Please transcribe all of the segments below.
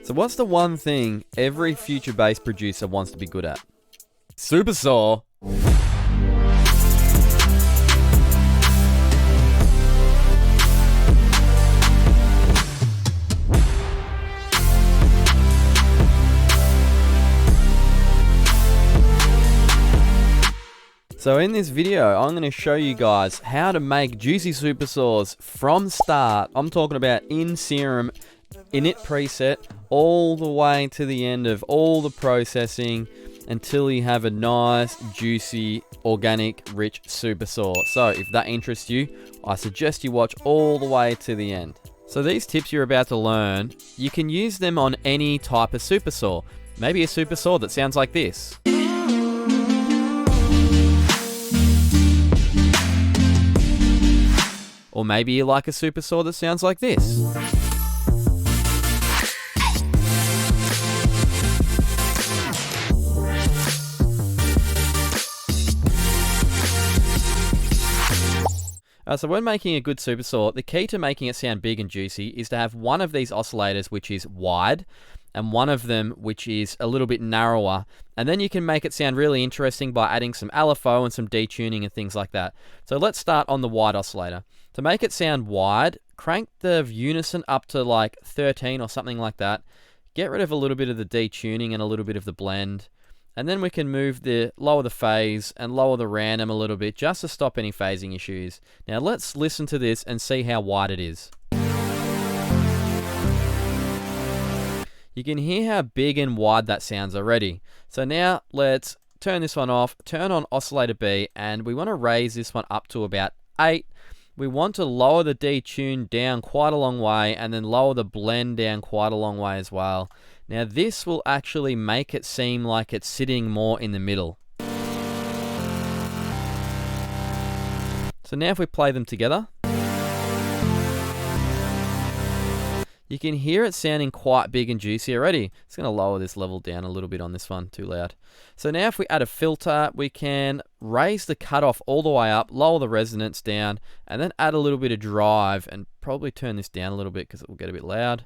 So what's the one thing every future bass producer wants to be good at? Supersaw. So in this video, I'm going to show you guys how to make juicy supersaws from start. I'm talking about in Serum, init preset, all the way to the end of all the processing until you have a nice, juicy, organic, rich supersaw. So if that interests you, I suggest you watch all the way to the end. So these tips you're about to learn, you can use them on any type of supersaw. Maybe a supersaw that sounds like this. Or maybe you like a supersaw that sounds like this. So when making a good supersaw, the key to making it sound big and juicy is to have one of these oscillators which is wide and one of them which is a little bit narrower, and then you can make it sound really interesting by adding some LFO and some detuning and things like that. So let's start on the wide oscillator. To make it sound wide, crank the unison up to like 13 or something like that. Get rid of a little bit of the detuning and a little bit of the blend. And then we can lower the phase and lower the random a little bit just to stop any phasing issues. Now let's listen to this and see how wide it is. You can hear how big and wide that sounds already. So now let's turn this one off, turn on oscillator B, and we want to raise this one up to about 8. We want to lower the detune down quite a long way and then lower the blend down quite a long way as well. Now this will actually make it seem like it's sitting more in the middle. So now if we play them together, you can hear it sounding quite big and juicy already. It's going to lower this level down a little bit on this one, too loud. So now if we add a filter, we can raise the cutoff all the way up, lower the resonance down, and then add a little bit of drive and probably turn this down a little bit because it will get a bit loud.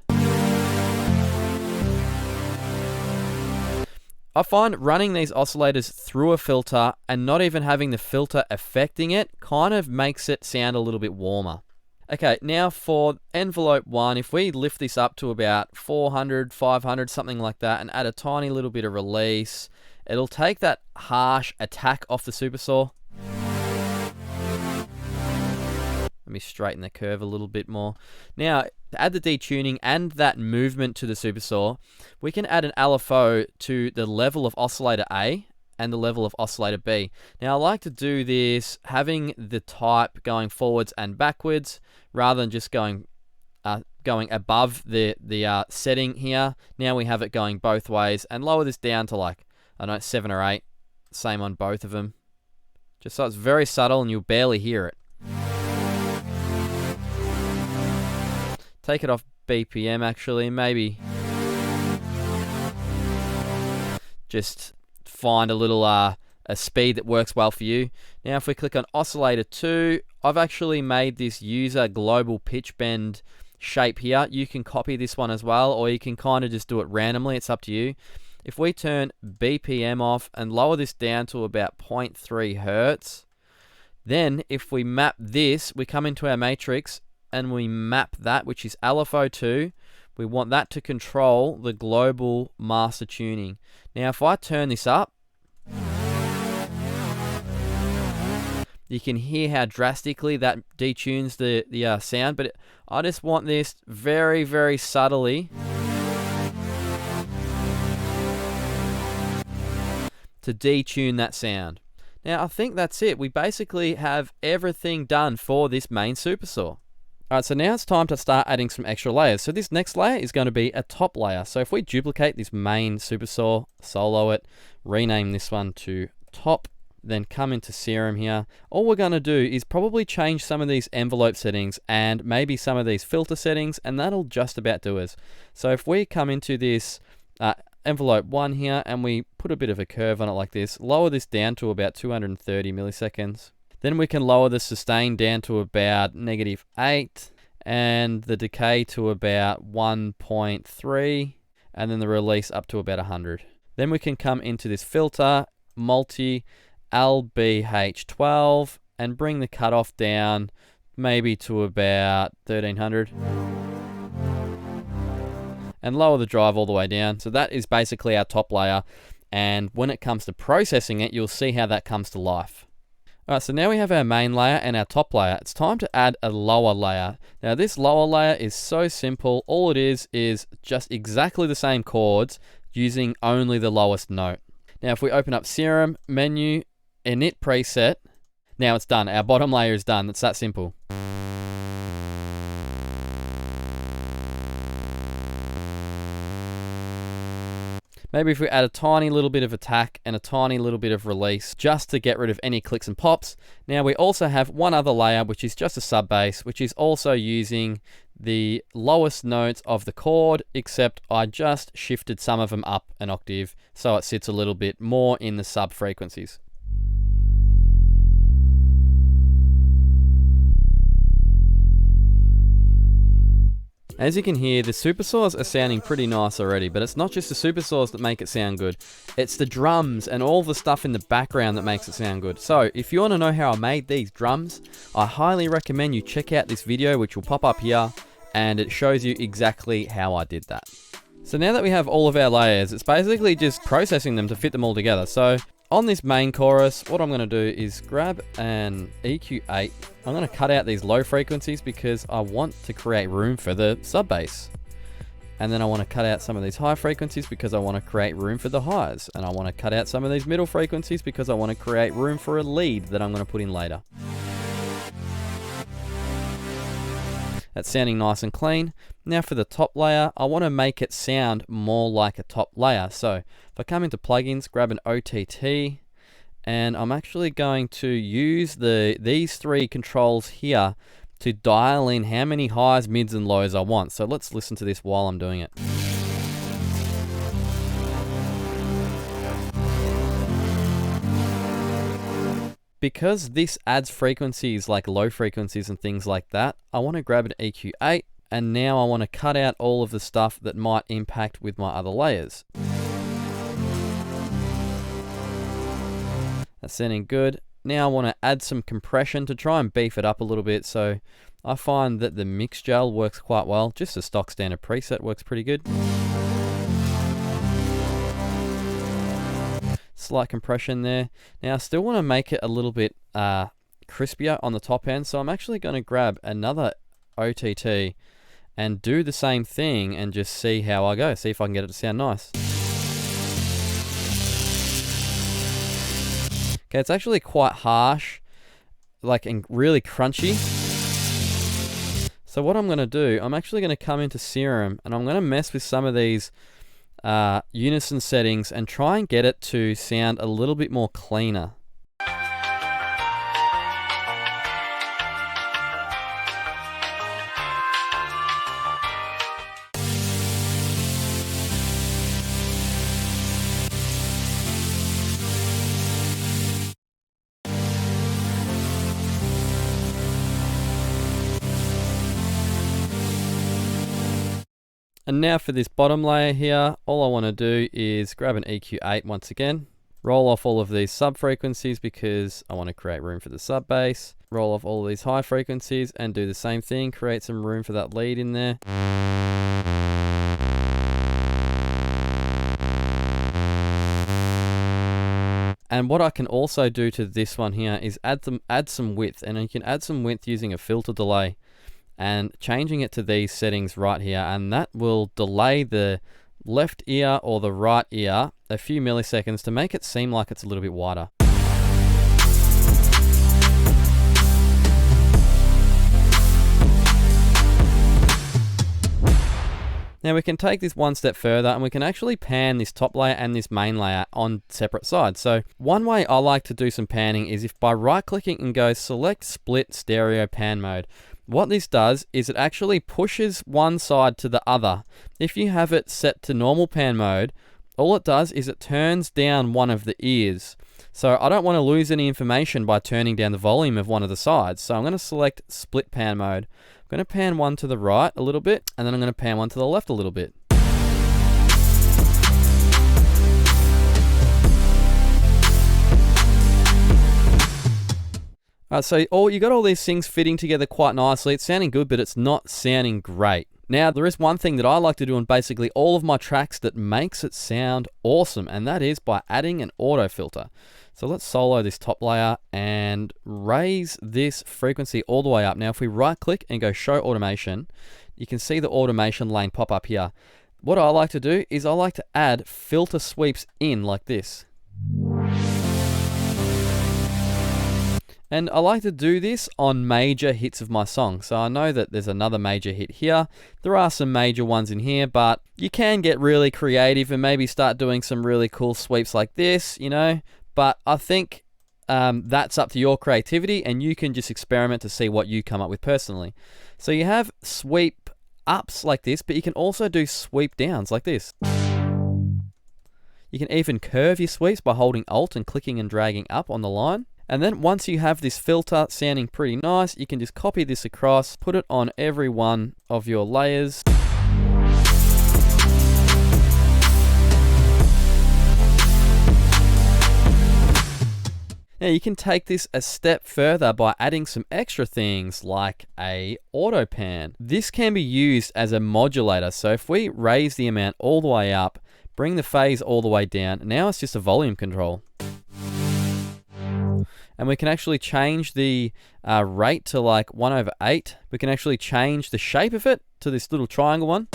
I find running these oscillators through a filter and not even having the filter affecting it kind of makes it sound a little bit warmer. Okay, now for envelope 1, if we lift this up to about 400, 500, something like that, and add a tiny little bit of release, it'll take that harsh attack off the supersaw. Let me straighten the curve a little bit more. Now, to add the detuning and that movement to the supersaw, we can add an LFO to the level of oscillator A and the level of oscillator B. Now I like to do this having the type going forwards and backwards rather than just going above the setting here. Now we have it going both ways, and lower this down to like, I don't know, 7 or 8. Same on both of them. Just so it's very subtle and you'll barely hear it. Take it off BPM actually, maybe just find a little a speed that works well for you. Now if we click on oscillator 2, I've actually made this user global pitch bend shape here. You can copy this one as well, or you can kind of just do it randomly, it's up to you. If we turn BPM off and lower this down to about 0.3 Hertz, then if we map this, we come into our matrix and we map that, which is LFO2. We want that to control the global master tuning. Now if I turn this up, you can hear how drastically that detunes the sound, but I just want this very, very subtly to detune that sound. Now I think that's it. We basically have everything done for this main supersaw. Alright, so now it's time to start adding some extra layers. So this next layer is going to be a top layer. So if we duplicate this main supersaw, solo it, rename this one to top, then come into Serum here, all we're going to do is probably change some of these envelope settings and maybe some of these filter settings, and that'll just about do us. So if we come into this envelope 1 here and we put a bit of a curve on it like this, lower this down to about 230 milliseconds. Then we can lower the sustain down to about -8 and the decay to about 1.3. and then the release up to about 100. Then we can come into this filter, multi LBH12, and bring the cutoff down maybe to about 1300. And lower the drive all the way down. So that is basically our top layer. And when it comes to processing it, you'll see how that comes to life. Alright, so now we have our main layer and our top layer. It's time to add a lower layer. Now this lower layer is so simple. All it is just exactly the same chords using only the lowest note. Now if we open up Serum, Menu, Init Preset, now it's done. Our bottom layer is done. It's that simple. Maybe if we add a tiny little bit of attack and a tiny little bit of release just to get rid of any clicks and pops. Now we also have one other layer which is just a sub bass, which is also using the lowest notes of the chord, except I just shifted some of them up an octave so it sits a little bit more in the sub frequencies. As you can hear, the supersaws are sounding pretty nice already, but it's not just the supersaws that make it sound good. It's the drums and all the stuff in the background that makes it sound good. So if you want to know how I made these drums, I highly recommend you check out this video, which will pop up here, and it shows you exactly how I did that. So now that we have all of our layers, it's basically just processing them to fit them all together. So on this main chorus, what I'm going to do is grab an EQ8. I'm going to cut out these low frequencies because I want to create room for the sub bass. And then I want to cut out some of these high frequencies because I want to create room for the highs. And I want to cut out some of these middle frequencies because I want to create room for a lead that I'm going to put in later. That's sounding nice and clean. Now for the top layer, I want to make it sound more like a top layer. So if I come into plugins, grab an OTT, and I'm actually going to use these three controls here to dial in how many highs, mids, and lows I want. So let's listen to this while I'm doing it. Because this adds frequencies like low frequencies and things like that, I want to grab an EQ8, and now I want to cut out all of the stuff that might impact with my other layers. That's sounding good. Now I want to add some compression to try and beef it up a little bit. So I find that the mix gel works quite well. Just a stock standard preset works pretty good. Slight compression there. Now I still want to make it a little bit crispier on the top end, so I'm actually going to grab another OTT and do the same thing and just see how I go, see if I can get it to sound nice. Okay, it's actually quite harsh, like, and really crunchy. So what I'm going to do, I'm actually going to come into Serum and I'm going to mess with some of these unison settings and try and get it to sound a little bit more cleaner. And now for this bottom layer here, all I want to do is grab an EQ8 once again, roll off all of these sub frequencies because I want to create room for the sub bass, roll off all of these high frequencies and do the same thing, create some room for that lead in there. And what I can also do to this one here is add some width, and you can add some width using a filter delay and changing it to these settings right here, and that will delay the left ear or the right ear a few milliseconds to make it seem like it's a little bit wider. Now we can take this one step further and we can actually pan this top layer and this main layer on separate sides. So one way I like to do some panning is if by right clicking and go select split stereo pan mode. What this does is it actually pushes one side to the other. If you have it set to normal pan mode, all it does is it turns down one of the ears. So I don't want to lose any information by turning down the volume of one of the sides. So I'm going to select split pan mode. I'm going to pan one to the right a little bit, and then I'm going to pan one to the left a little bit. Alright, so you got all these things fitting together quite nicely. It's sounding good, but it's not sounding great. Now, there is one thing that I like to do on basically all of my tracks that makes it sound awesome, and that is by adding an auto filter. So let's solo this top layer and raise this frequency all the way up. Now, if we right click and go show automation, you can see the automation lane pop up here. What I like to do is I like to add filter sweeps in like this. And I like to do this on major hits of my song. So I know that there's another major hit here. There are some major ones in here, but you can get really creative and maybe start doing some really cool sweeps like this, you know. But I think that's up to your creativity, and you can just experiment to see what you come up with personally. So you have sweep ups like this, but you can also do sweep downs like this. You can even curve your sweeps by holding Alt and clicking and dragging up on the line. And then once you have this filter sounding pretty nice, you can just copy this across, put it on every one of your layers. Now you can take this a step further by adding some extra things like a auto pan. This can be used as a modulator. So if we raise the amount all the way up, bring the phase all the way down, now it's just a volume control. And we can actually change the rate to like 1/8. We can actually change the shape of it to this little triangle one.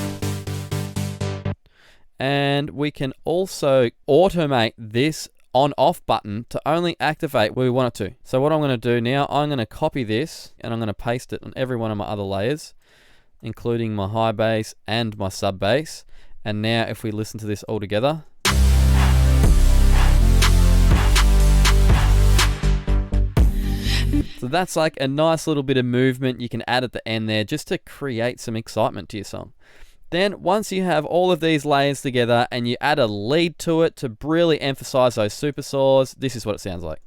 And we can also automate this on-off button to only activate where we want it to. So what I'm going to do now, I'm going to copy this and I'm going to paste it on every one of my other layers, including my high bass and my sub bass. And now if we listen to this all together, so that's like a nice little bit of movement you can add at the end there just to create some excitement to your song. Then once you have all of these layers together and you add a lead to it to really emphasize those supersaws, this is what it sounds like.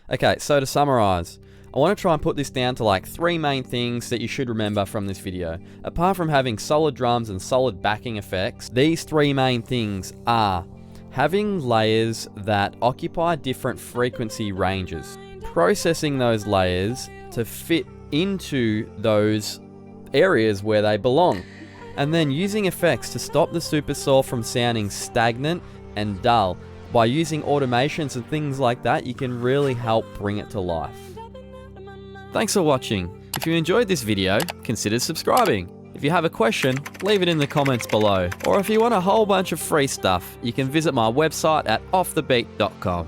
Okay, so to summarize, I want to try and put this down to like 3 main things that you should remember from this video. Apart from having solid drums and solid backing effects, these 3 main things are having layers that occupy different frequency ranges, processing those layers to fit into those areas where they belong, and then using effects to stop the supersaw from sounding stagnant and dull. By using automations and things like that, you can really help bring it to life. Thanks for watching. If you enjoyed this video, consider subscribing. If you have a question, leave it in the comments below. Or if you want a whole bunch of free stuff, you can visit my website at offthebeat.com.